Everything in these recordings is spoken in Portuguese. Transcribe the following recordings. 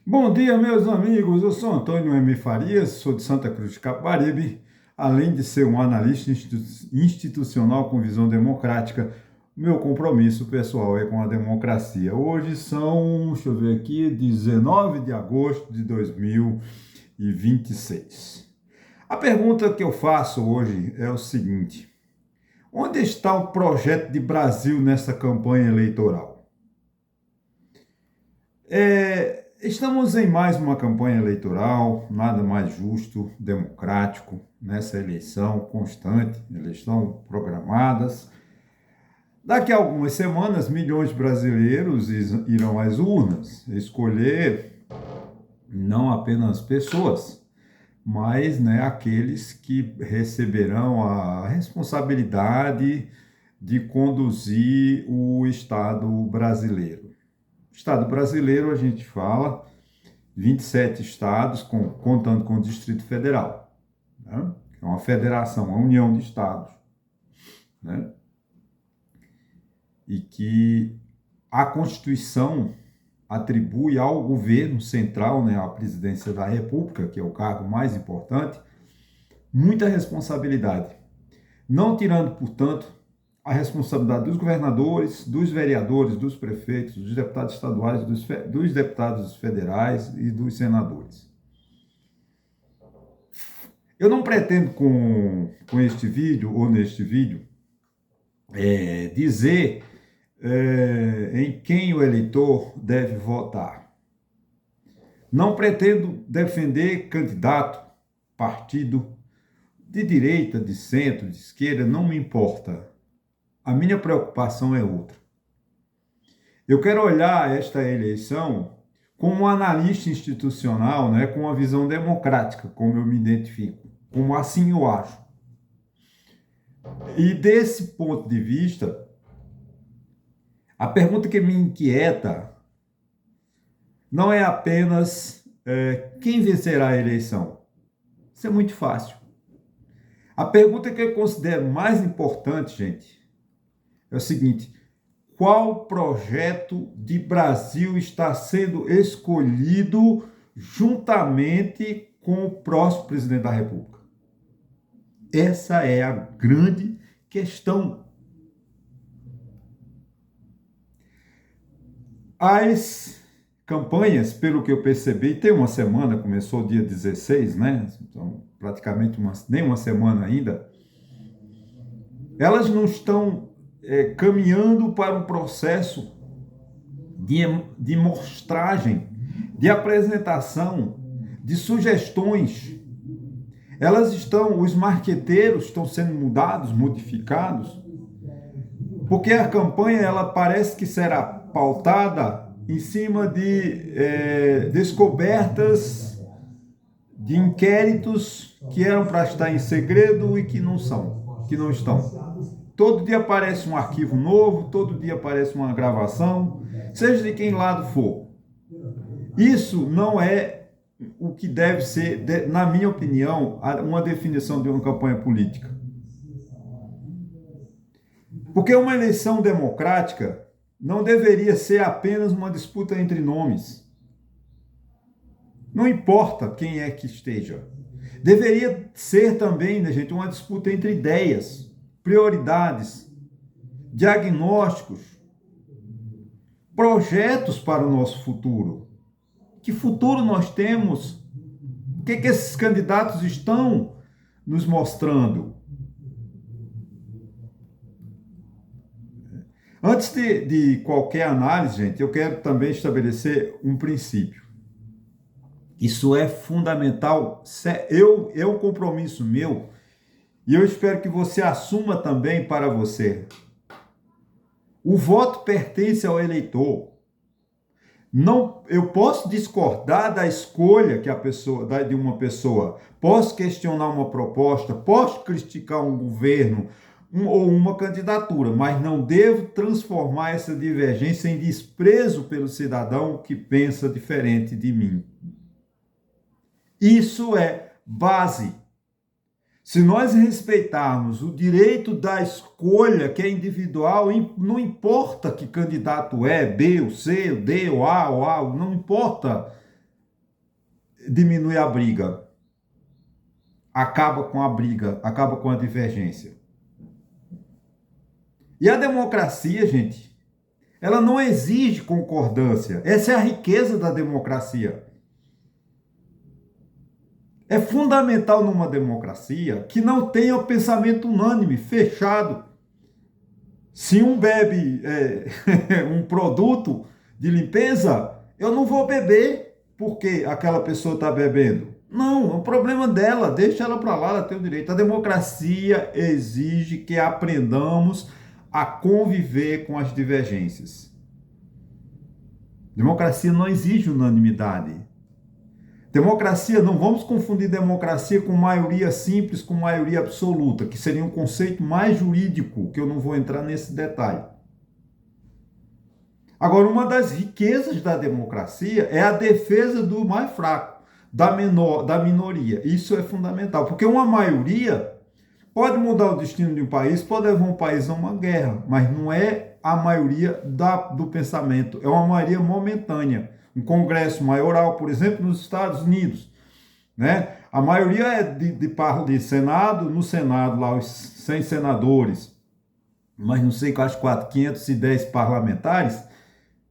Bom dia, meus amigos. Eu sou Antônio M. Farias, sou de Santa Cruz de Capibaribe. Além de ser um analista institucional com visão democrática, meu compromisso pessoal é com a democracia. Hoje são, deixa eu ver aqui, 19 de agosto de 2026. A pergunta que eu faço hoje é o seguinte: onde está o projeto de Brasil nessa campanha eleitoral? Estamos em mais uma campanha eleitoral, nada mais justo, democrático, nessa eleição constante, eleição programadas. Daqui a algumas semanas, milhões de brasileiros irão às urnas escolher não apenas pessoas, mas aqueles que receberão a responsabilidade de conduzir o Estado brasileiro. Estado brasileiro, a gente fala 27 estados, contando com o Distrito Federal, né? É uma federação, uma união de estados, né? E que a Constituição atribui ao governo central, né, à presidência da República, que é o cargo mais importante, muita responsabilidade, não tirando, portanto, a responsabilidade dos governadores, dos vereadores, dos prefeitos, dos deputados estaduais, dos deputados federais e dos senadores. Eu não pretendo com este vídeo, ou neste vídeo, dizer em quem o eleitor deve votar. Não pretendo defender candidato, partido, de direita, de centro, de esquerda, não me importa. A minha preocupação é outra. Eu quero olhar esta eleição como um analista institucional, né, com uma visão democrática, como eu me identifico, como assim eu acho. E desse ponto de vista, a pergunta que me inquieta não é apenas quem vencerá a eleição. Isso é muito fácil. A pergunta que eu considero mais importante, gente, é o seguinte: qual projeto de Brasil está sendo escolhido juntamente com o próximo presidente da República? Essa é a grande questão. As campanhas, pelo que eu percebi, tem uma semana, começou dia 16, né? Então, praticamente nem uma semana ainda. Elas não estão caminhando para um processo de mostragem, de apresentação, de sugestões. Os marqueteiros estão sendo mudados, modificados, porque a campanha ela parece que será pautada em cima de descobertas de inquéritos que eram para estar em segredo e que não estão. Todo dia aparece um arquivo novo, todo dia aparece uma gravação, seja de quem lado for. Isso não é o que deve ser, na minha opinião, uma definição de uma campanha política. Porque uma eleição democrática não deveria ser apenas uma disputa entre nomes. Não importa quem é que esteja. Deveria ser também, né, gente, uma disputa entre ideias, prioridades, diagnósticos, projetos para o nosso futuro. Que futuro nós temos? O que esses candidatos estão nos mostrando? Antes de qualquer análise, gente, eu quero também estabelecer um princípio. Isso é fundamental, é um compromisso meu, e eu espero que você assuma também para você. O voto pertence ao eleitor. Não, eu posso discordar da escolha de uma pessoa, posso questionar uma proposta, posso criticar um governo ou uma candidatura, mas não devo transformar essa divergência em desprezo pelo cidadão que pensa diferente de mim. Isso é base. Se nós respeitarmos o direito da escolha, que é individual, não importa que candidato é, B ou C, ou D ou A, não importa. diminui a briga, acaba com a briga, acaba com a divergência. E a democracia, gente, ela não exige concordância. Essa é a riqueza da democracia. É fundamental numa democracia que não tenha o pensamento unânime, fechado. Se um bebe um produto de limpeza, eu não vou beber porque aquela pessoa está bebendo. Não, é um problema dela, deixa ela para lá, ela tem o direito. A democracia exige que aprendamos a conviver com as divergências. Democracia não exige unanimidade. Democracia, não vamos confundir democracia com maioria simples, com maioria absoluta, que seria um conceito mais jurídico, que eu não vou entrar nesse detalhe. Agora, uma das riquezas da democracia é a defesa do mais fraco, da minoria. Isso é fundamental, porque uma maioria pode mudar o destino de um país, pode levar um país a uma guerra, mas não é a maioria do pensamento, é uma maioria momentânea. Um congresso maioral, por exemplo, nos Estados Unidos, né? A maioria é de Senado, no Senado lá os 100 senadores, mas não sei, acho que 510 parlamentares,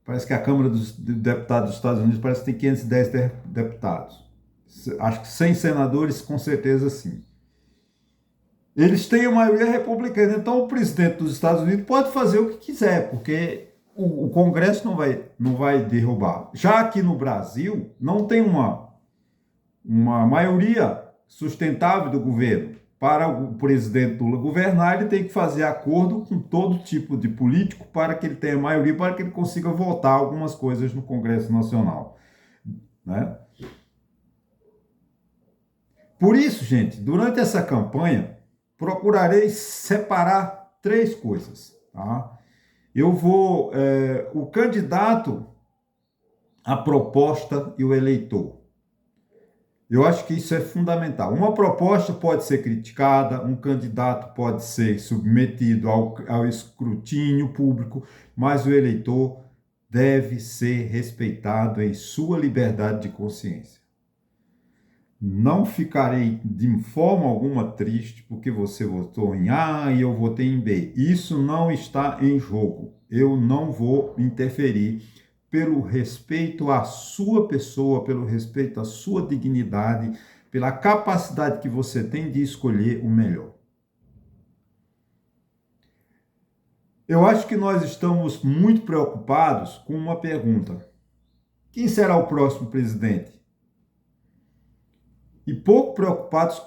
parece que a Câmara dos Deputados dos Estados Unidos parece que tem 510 deputados. Acho que 100 senadores, com certeza sim. Eles têm a maioria republicana, então o presidente dos Estados Unidos pode fazer o que quiser, porque o Congresso não vai derrubar. Já aqui no Brasil, não tem uma maioria sustentável do governo. Para o presidente Lula governar, ele tem que fazer acordo com todo tipo de político para que ele tenha maioria, para que ele consiga votar algumas coisas no Congresso Nacional, né? Por isso, gente, durante essa campanha, procurarei separar 3 coisas, tá? O candidato, a proposta e o eleitor. Eu acho que isso é fundamental. Uma proposta pode ser criticada, um candidato pode ser submetido ao escrutínio público, mas o eleitor deve ser respeitado em sua liberdade de consciência. Não ficarei de forma alguma triste porque você votou em A e eu votei em B. Isso não está em jogo. Eu não vou interferir pelo respeito à sua pessoa, pelo respeito à sua dignidade, pela capacidade que você tem de escolher o melhor. Eu acho que nós estamos muito preocupados com uma pergunta: quem será o próximo presidente? E pouco preocupados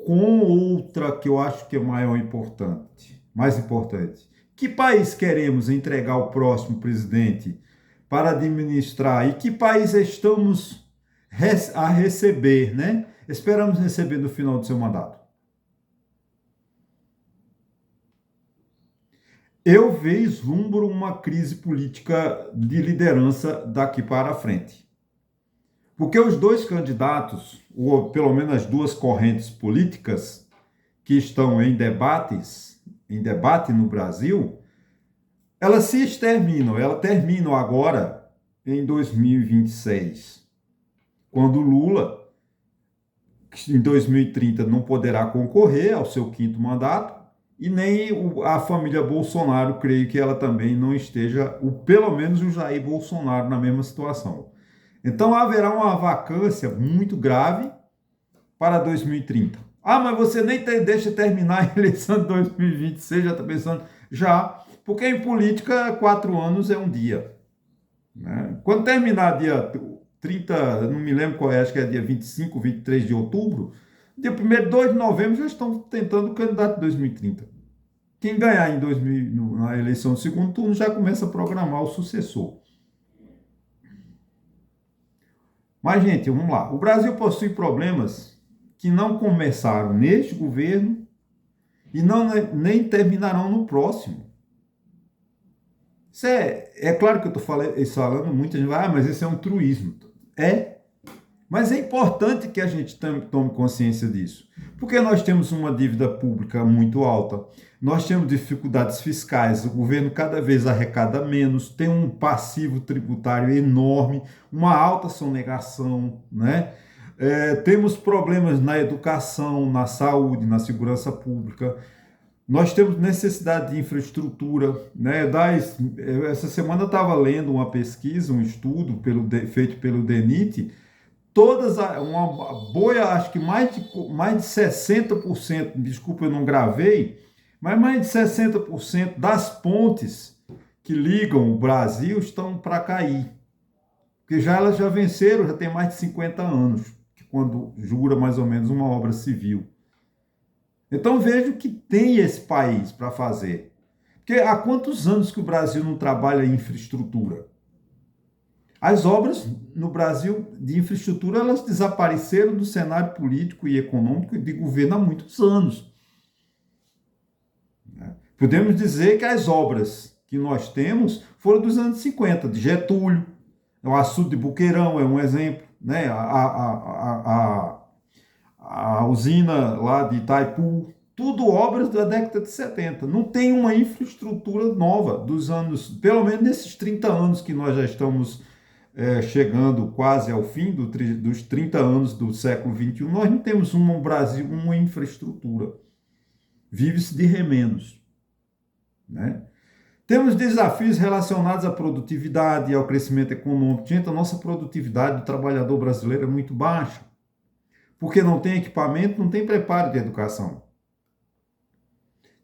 com outra que eu acho que é mais importante. Que país queremos entregar o próximo presidente para administrar? E que país estamos a receber, né? Esperamos receber no final do seu mandato. Eu vislumbro uma crise política de liderança daqui para frente. Porque os 2 candidatos, ou pelo menos as 2 correntes políticas que estão em debate no Brasil, elas se exterminam, elas terminam agora em 2026, quando Lula, em 2030, não poderá concorrer ao seu 5º mandato, e nem a família Bolsonaro, creio que ela também não esteja, pelo menos o Jair Bolsonaro, na mesma situação. Então haverá uma vacância muito grave para 2030. Ah, mas você nem deixa terminar a eleição de 2026, já está pensando? Já, porque em política 4 anos é um dia, né? Quando terminar dia 30, não me lembro qual é, acho que é dia 25, 23 de outubro, dia 1º, 2 de novembro já estão tentando o candidato de 2030. Quem ganhar na eleição do 2º turno já começa a programar o sucessor. Mas, gente, vamos lá. O Brasil possui problemas que não começaram neste governo e nem terminarão no próximo. Isso é claro que eu estou falando, muita gente vai, mas esse é um truísmo. Mas é importante que a gente tome consciência disso. Porque nós temos uma dívida pública muito alta, nós temos dificuldades fiscais, o governo cada vez arrecada menos, tem um passivo tributário enorme, uma alta sonegação, né? Temos problemas na educação, na saúde, na segurança pública. Nós temos necessidade de infraestrutura, né? Essa semana eu estava lendo uma pesquisa, um estudo feito pelo DENIT, uma boa, acho que mais de 60%, desculpa, eu não gravei, mas mais de 60% das pontes que ligam o Brasil estão para cair. Porque elas já venceram, já tem mais de 50 anos, quando jura mais ou menos uma obra civil. Então vejo que tem esse país para fazer. Porque há quantos anos que o Brasil não trabalha em infraestrutura? As obras no Brasil de infraestrutura, elas desapareceram do cenário político e econômico e de governo há muitos anos. Podemos dizer que as obras que nós temos foram dos anos 50, de Getúlio, o açude de Boqueirão é um exemplo, né? A usina lá de Itaipu, tudo obras da década de 70. Não tem uma infraestrutura nova dos anos, pelo menos nesses 30 anos que nós já estamos chegando quase ao fim dos 30 anos do século XXI, nós não temos no Brasil uma infraestrutura. Vive-se de remendos, né? Temos desafios relacionados à produtividade e ao crescimento econômico. Gente, a nossa produtividade do trabalhador brasileiro é muito baixa, porque não tem equipamento, não tem preparo de educação.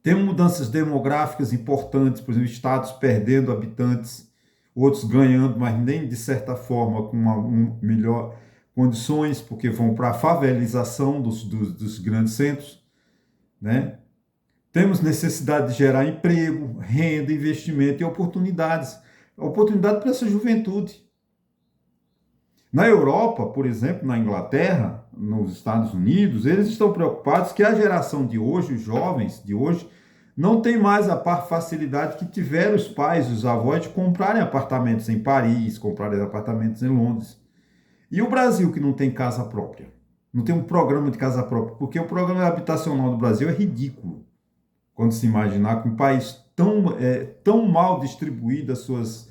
Temos mudanças demográficas importantes, por exemplo, estados perdendo habitantes, outros ganhando, mas nem de certa forma com melhor condições, porque vão para a favelização dos grandes centros, né? Temos necessidade de gerar emprego, renda, investimento e oportunidades. Oportunidade para essa juventude. Na Europa, por exemplo, na Inglaterra, nos Estados Unidos, eles estão preocupados que a geração de hoje, os jovens de hoje, não tem mais a facilidade que tiveram os pais, os avós, de comprarem apartamentos em Paris, comprarem apartamentos em Londres. E o Brasil, que não tem casa própria, não tem um programa de casa própria, porque o programa habitacional do Brasil é ridículo. Quando se imaginar que um país tão mal distribuído as suas,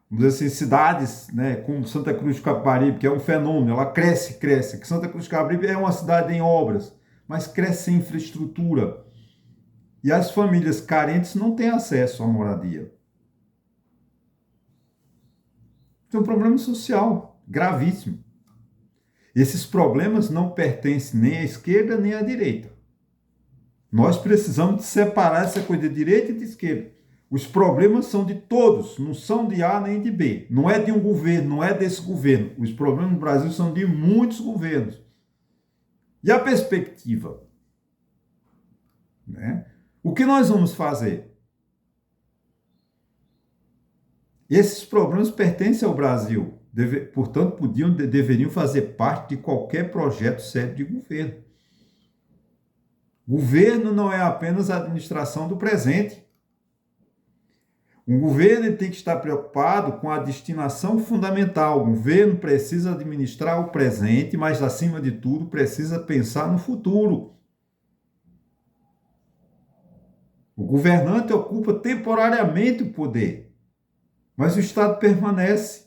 vamos dizer assim, cidades, né, como Santa Cruz de Capibaribe, que é um fenômeno, ela cresce. Que Santa Cruz de Capibaribe é uma cidade em obras, mas cresce sem infraestrutura. E as famílias carentes não têm acesso à moradia. Isso é um problema social gravíssimo. Esses problemas não pertencem nem à esquerda nem à direita. Nós precisamos de separar essa coisa de direita e de esquerda. Os problemas são de todos, não são de A nem de B. Não é de um governo, não é desse governo. Os problemas no Brasil são de muitos governos. E a perspectiva? Né? O que nós vamos fazer? Esses problemas pertencem ao Brasil. Portanto, deveriam fazer parte de qualquer projeto sério de governo. Governo não é apenas a administração do presente. Um governo tem que estar preocupado com a destinação fundamental. O governo precisa administrar o presente, mas, acima de tudo, precisa pensar no futuro. O governante ocupa temporariamente o poder, mas o Estado permanece.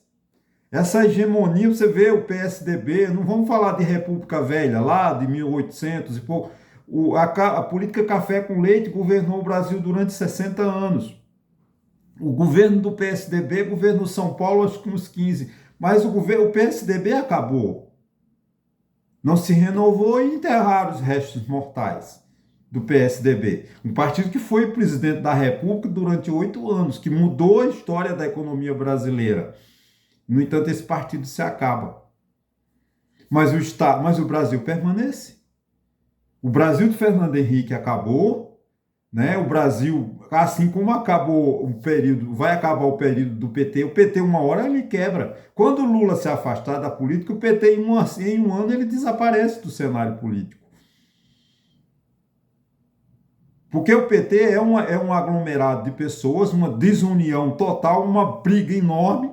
Essa hegemonia, você vê o PSDB, não vamos falar de República Velha, lá de 1800 e pouco. A política café com leite governou o Brasil durante 60 anos. O governo do PSDB governou São Paulo acho que uns 15, mas o PSDB acabou. Não se renovou e enterraram os restos mortais do PSDB. Um partido que foi presidente da República durante 8 anos, que mudou a história da economia brasileira. No entanto, esse partido se acaba. Mas o Brasil permanece. O Brasil de Fernando Henrique acabou, né? O Brasil, assim como acabou o período, vai acabar o período do PT, o PT uma hora ele quebra. Quando o Lula se afastar da política, o PT em um ano ele desaparece do cenário político. Porque o PT é um aglomerado de pessoas, uma desunião total, uma briga enorme,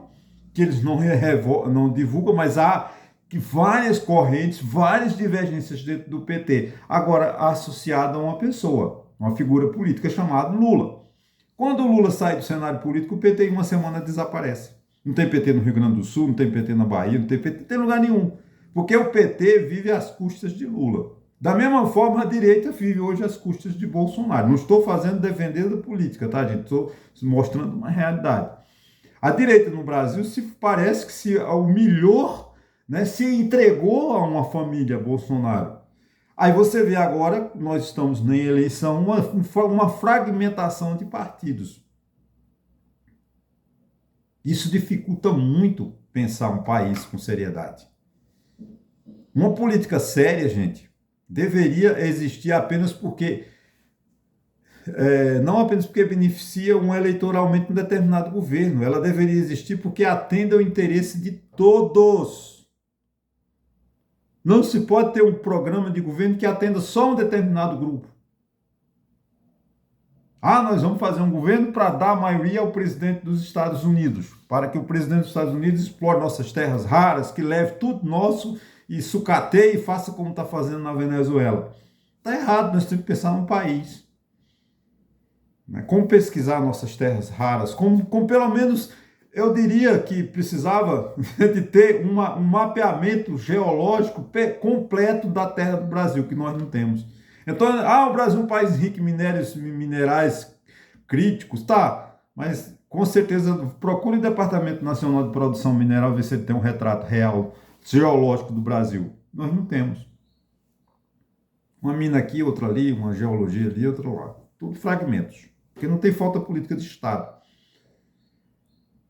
que eles não divulgam, mas há várias correntes, várias divergências dentro do PT. Agora, associada a uma pessoa, uma figura política chamada Lula. Quando o Lula sai do cenário político, o PT em uma semana desaparece. Não tem PT no Rio Grande do Sul, não tem PT na Bahia, não tem PT em lugar nenhum. Porque o PT vive às custas de Lula. Da mesma forma, a direita vive hoje às custas de Bolsonaro. Não estou fazendo defender a política, tá, gente? Estou mostrando uma realidade. A direita no Brasil parece que se humilhou, né, se entregou a uma família Bolsonaro. Aí você vê agora, nós estamos em eleição, uma fragmentação de partidos. Isso dificulta muito pensar um país com seriedade. Uma política séria, gente, deveria existir apenas porque, não apenas porque beneficia eleitoralmente um determinado governo, ela deveria existir porque atende ao interesse de todos. Não se pode ter um programa de governo que atenda só um determinado grupo. Nós vamos fazer um governo para dar a maioria ao presidente dos Estados Unidos, para que o presidente dos Estados Unidos explore nossas terras raras, que leve tudo nosso e sucateie e faça como está fazendo na Venezuela. Está errado, nós temos que pensar num país. Como pesquisar nossas terras raras, como pelo menos, eu diria que precisava de ter um mapeamento geológico completo da terra do Brasil, que nós não temos. Então, o Brasil é um país rico em minerais críticos, tá, mas com certeza procure o Departamento Nacional de Produção Mineral ver se ele tem um retrato real geológico do Brasil. Nós não temos. Uma mina aqui, outra ali, uma geologia ali, outra lá. Tudo fragmentos, porque não tem falta política de Estado.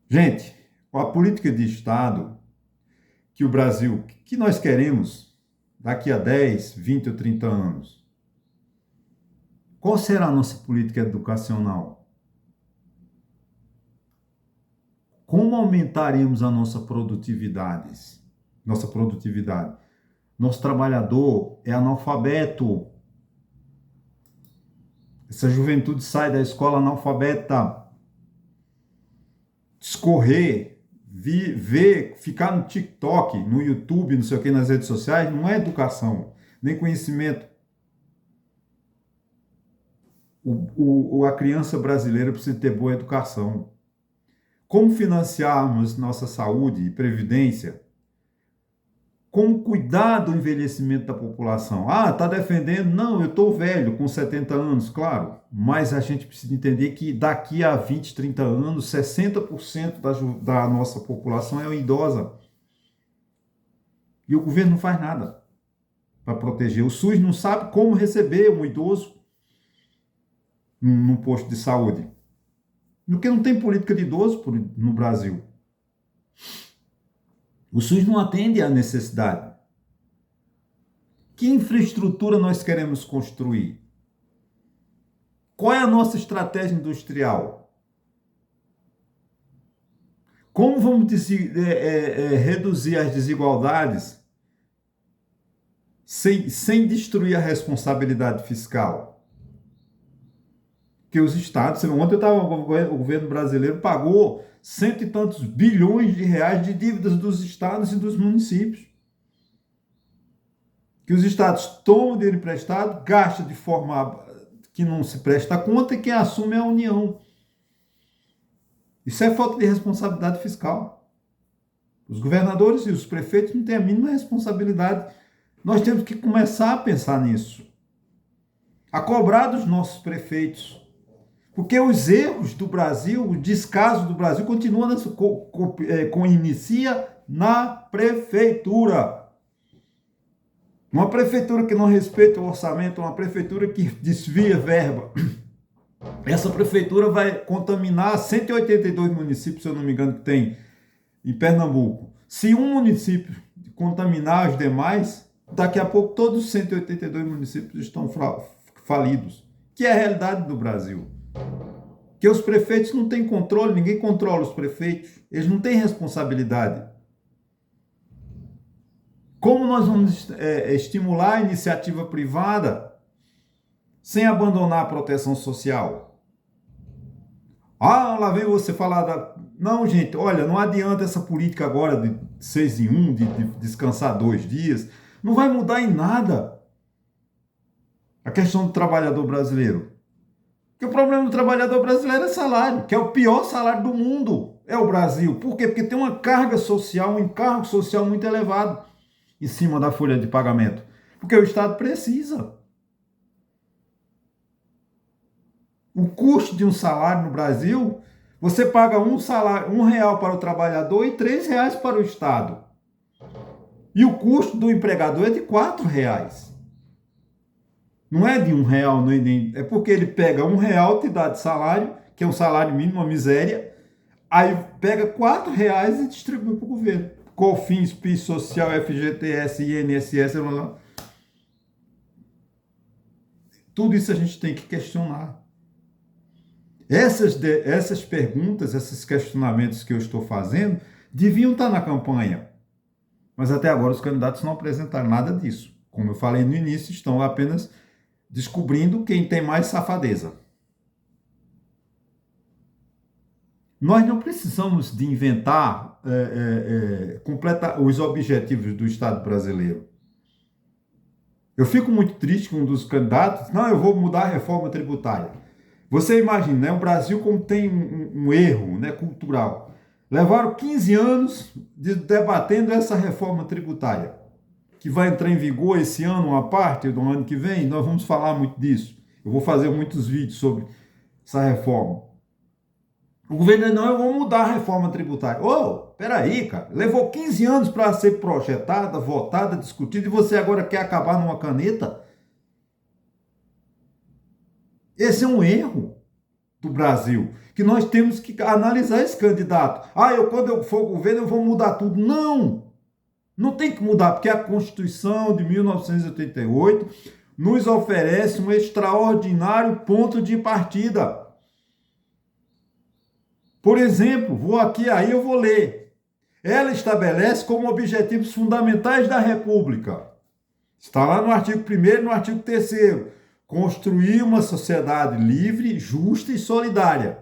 Gente, a política de Estado que o Brasil, que nós queremos daqui a 10, 20 ou 30 anos, qual será a nossa política educacional? Como aumentaremos a nossa produtividade? Nosso trabalhador é analfabeto. Essa juventude sai da escola analfabeta. Escorrer, ver, ficar no TikTok, no YouTube, não sei o que, nas redes sociais, não é educação, nem conhecimento. A criança brasileira precisa ter boa educação. Como financiarmos nossa saúde e previdência? Como cuidar do envelhecimento da população? Está defendendo? Não, eu estou velho, com 70 anos, claro. Mas a gente precisa entender que daqui a 20, 30 anos, 60% da nossa população é idosa. E o governo não faz nada para proteger. O SUS não sabe como receber um idoso num posto de saúde. Porque não tem política de idoso no Brasil. O SUS não atende à necessidade. Que infraestrutura nós queremos construir? Qual é a nossa estratégia industrial? Como vamos reduzir as desigualdades sem destruir a responsabilidade fiscal? Que os estados, ontem o governo brasileiro pagou cento e tantos bilhões de reais de dívidas dos estados e dos municípios. Que os estados tomam dinheiro emprestado, gastam de forma que não se presta conta e quem assume é a União. Isso é falta de responsabilidade fiscal. Os governadores e os prefeitos não têm a mínima responsabilidade. Nós temos que começar a pensar nisso. A cobrar dos nossos prefeitos. Porque os erros do Brasil, o descaso do Brasil, continua inicia na prefeitura. Uma prefeitura que não respeita o orçamento, uma prefeitura que desvia verba. Essa prefeitura vai contaminar 182 municípios, se eu não me engano, que tem em Pernambuco. Se um município contaminar os demais, daqui a pouco todos os 182 municípios estão falidos. Que é a realidade do Brasil. Que os prefeitos não têm controle, ninguém controla os prefeitos, eles não têm responsabilidade. Como nós vamos estimular a iniciativa privada sem abandonar a proteção social? Lá vem você falar Não, gente, olha, não adianta essa política agora de 6 em 1, de descansar 2 dias, não vai mudar em nada a questão do trabalhador brasileiro. Porque o problema do trabalhador brasileiro é salário, que é o pior salário do mundo, é o Brasil. Por quê? Porque tem uma carga social, um encargo social muito elevado. em cima da folha de pagamento? Porque o Estado precisa. O custo de um salário no Brasil, você paga um salário, R$ 1 para o trabalhador e R$ 3 para o Estado. E o custo do empregador é de R$ 4. Não é de R$ 1, nem, é porque ele pega R$ 1, te dá de salário, que é um salário mínimo, uma miséria, aí pega R$ 4 e distribui para o governo. COFINS, PIS, Social, FGTS, INSS, blá, blá. Tudo isso a gente tem que questionar. Essas perguntas, esses questionamentos que eu estou fazendo, deviam estar na campanha. Mas até agora os candidatos não apresentaram nada disso. Como eu falei no início, estão apenas descobrindo quem tem mais safadeza. Nós não precisamos de inventar, completar os objetivos do Estado brasileiro. Eu fico muito triste com um dos candidatos, não, eu vou mudar a reforma tributária. Você imagina, né, o Brasil como tem um erro, né, cultural. Levaram 15 anos debatendo essa reforma tributária, que vai entrar em vigor esse ano, uma parte do ano que vem. Nós vamos falar muito disso. Eu vou fazer muitos vídeos sobre essa reforma. O governo diz, não, eu vou mudar a reforma tributária. Peraí, cara, levou 15 anos para ser projetada, votada, discutida, e você agora quer acabar numa caneta? Esse é um erro do Brasil, que nós temos que analisar esse candidato. Quando eu for governo, eu vou mudar tudo. Não tem que mudar, porque a Constituição de 1988 nos oferece um extraordinário ponto de partida. Por exemplo, eu vou ler. Ela estabelece como objetivos fundamentais da República. Está lá no artigo 1º e no artigo 3º. Construir uma sociedade livre, justa e solidária.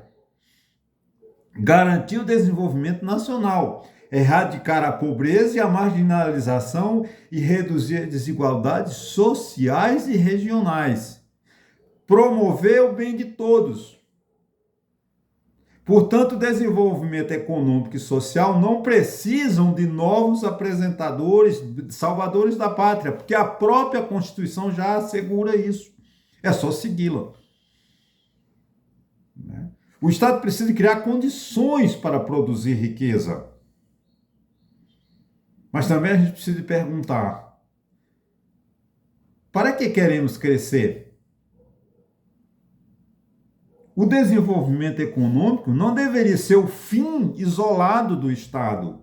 Garantir o desenvolvimento nacional. Erradicar a pobreza e a marginalização e reduzir desigualdades sociais e regionais. Promover o bem de todos. Portanto, o desenvolvimento econômico e social não precisam de novos apresentadores, salvadores da pátria, porque a própria Constituição já assegura isso. É só segui-la. O Estado precisa criar condições para produzir riqueza. Mas também a gente precisa perguntar: para que queremos crescer? O desenvolvimento econômico não deveria ser o fim isolado do Estado.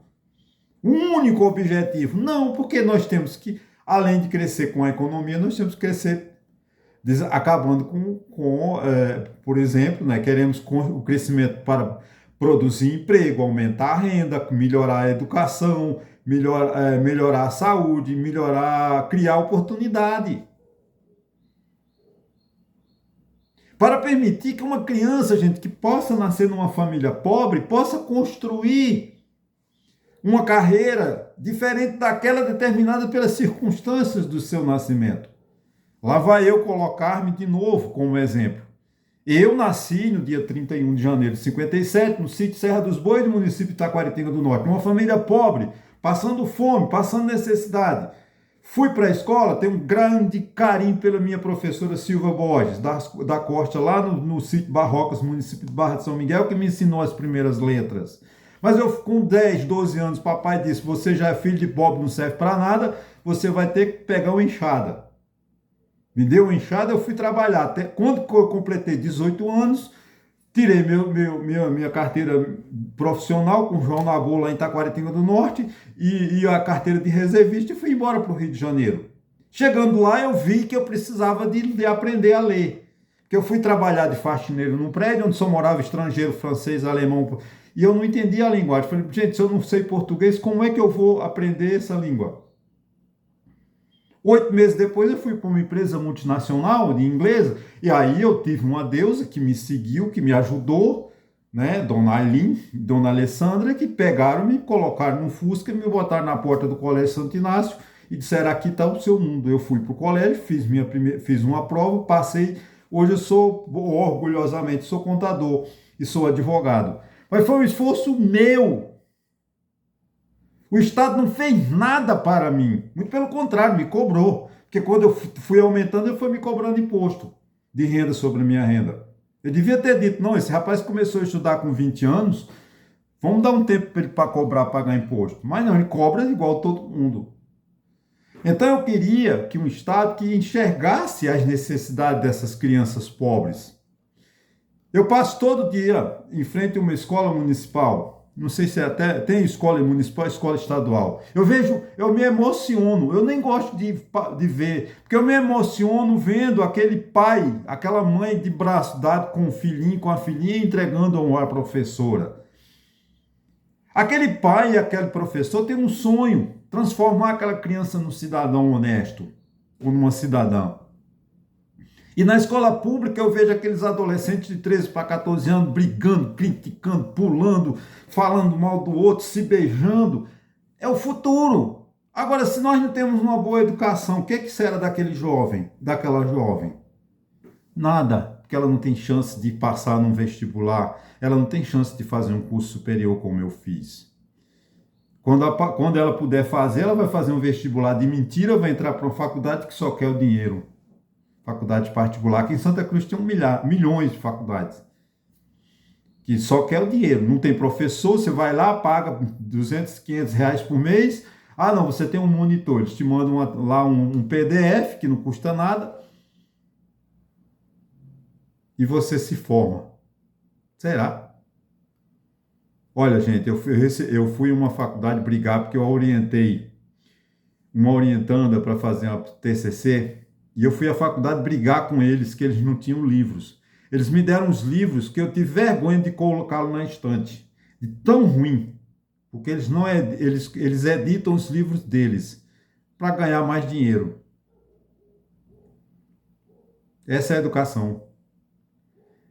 O único objetivo. Não, porque nós temos que, além de crescer com a economia, nós temos que crescer acabando por exemplo, né, queremos o crescimento para produzir emprego, aumentar a renda, melhorar a educação, melhorar a saúde, criar oportunidade. Para permitir que uma criança, gente, que possa nascer numa família pobre, possa construir uma carreira diferente daquela determinada pelas circunstâncias do seu nascimento. Lá vai eu colocar-me de novo como exemplo. Eu nasci no dia 31 de janeiro de 57, no sítio Serra dos Bois, no município de Taquaritinga do Norte, uma família pobre, passando fome, passando necessidade. Fui para a escola, tenho um grande carinho pela minha professora Silva Borges, da Costa, lá no sítio Barrocas, município de Barra de São Miguel, que me ensinou as primeiras letras. Mas eu, com 10, 12 anos, papai disse, você já é filho de pobre, não serve para nada, você vai ter que pegar uma enxada. Me deu uma enxada, eu fui trabalhar. Até quando eu completei 18 anos, tirei minha carteira profissional com João Nagô lá em Taquaritinga do Norte e a carteira de reservista e fui embora para o Rio de Janeiro. Chegando lá, eu vi que eu precisava de aprender a ler. Porque eu fui trabalhar de faxineiro num prédio onde só morava estrangeiro, francês, alemão, e eu não entendia a linguagem. Falei, gente, se eu não sei português, como é que eu vou aprender essa língua? 8 meses depois eu fui para uma empresa multinacional de inglesa e aí eu tive uma deusa que me seguiu, que me ajudou, né, Dona Aileen, Dona Alessandra, que pegaram, me colocaram no Fusca, me botaram na porta do Colégio Santo Inácio e disseram, aqui está o seu mundo. Eu fui para o colégio, fiz uma prova, passei, hoje eu sou, orgulhosamente, sou contador e sou advogado. Mas foi um esforço meu. O Estado não fez nada para mim, muito pelo contrário, me cobrou. Porque quando eu fui aumentando, ele foi me cobrando imposto de renda sobre a minha renda. Eu devia ter dito, não, esse rapaz começou a estudar com 20 anos, vamos dar um tempo para ele para cobrar, pagar imposto. Mas não, ele cobra igual todo mundo. Então eu queria que um Estado que enxergasse as necessidades dessas crianças pobres. Eu passo todo dia em frente a uma escola municipal, não sei se até tem escola municipal, escola estadual. Eu vejo, eu me emociono, eu nem gosto de ver, porque eu me emociono vendo aquele pai, aquela mãe de braço dado com o filhinho, com a filhinha entregando a professora. Aquele pai e aquele professor tem um sonho, transformar aquela criança num cidadão honesto, ou numa cidadã. E na escola pública eu vejo aqueles adolescentes de 13 para 14 anos brigando, criticando, pulando, falando mal do outro, se beijando. É o futuro. Agora, se nós não temos uma boa educação, o que será daquele jovem, daquela jovem? Nada, porque ela não tem chance de passar num vestibular, ela não tem chance de fazer um curso superior como eu fiz. Quando ela puder fazer, ela vai fazer um vestibular de mentira, vai entrar para uma faculdade que só quer o dinheiro. Faculdade particular. Aqui em Santa Cruz tem milhões de faculdades que só quer o dinheiro. Não tem professor, você vai lá, paga 200, 500 reais por mês. Ah, não, você tem um monitor. Eles te mandam lá um PDF que não custa nada e você se forma. Será? Olha, gente, eu fui em uma faculdade brigar porque eu orientei uma orientanda para fazer uma TCC. E eu fui à faculdade brigar com eles, que eles não tinham livros. Eles me deram os livros que eu tive vergonha de colocá-los na estante. De tão ruim. Porque eles editam os livros deles para ganhar mais dinheiro. Essa é a educação.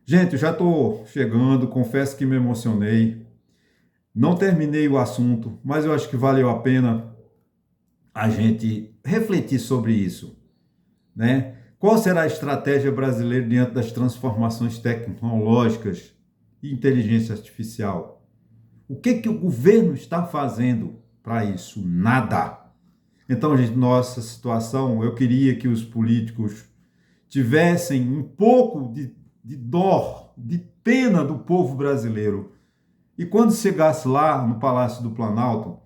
Gente, eu já estou chegando, confesso que me emocionei. Não terminei o assunto, mas eu acho que valeu a pena a gente refletir sobre isso. Né? Qual será a estratégia brasileira diante das transformações tecnológicas e inteligência artificial? O que o governo está fazendo para isso? Nada. Então, gente, nossa situação, eu queria que os políticos tivessem um pouco de dó, de pena do povo brasileiro. E quando chegasse lá no Palácio do Planalto,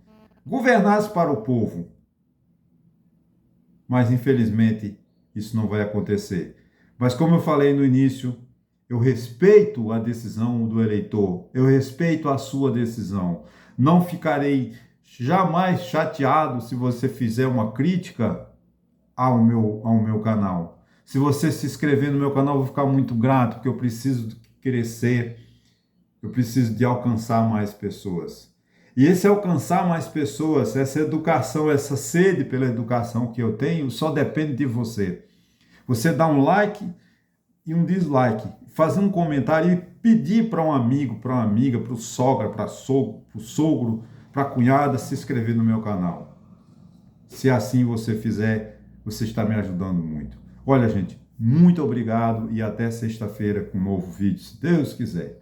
governasse para o povo. Mas, infelizmente, isso não vai acontecer. Mas como eu falei no início, eu respeito a decisão do eleitor, eu respeito a sua decisão. Não ficarei jamais chateado se você fizer uma crítica ao meu canal. Se você se inscrever no meu canal, eu vou ficar muito grato, porque eu preciso crescer, eu preciso de alcançar mais pessoas. E esse alcançar mais pessoas, essa educação, essa sede pela educação que eu tenho, só depende de você. Você dá um like e um dislike, fazer um comentário e pedir para um amigo, para uma amiga, para o sogra, para o sogro, para a cunhada se inscrever no meu canal. Se assim você fizer, você está me ajudando muito. Olha, gente, muito obrigado e até sexta-feira com um novo vídeo, se Deus quiser.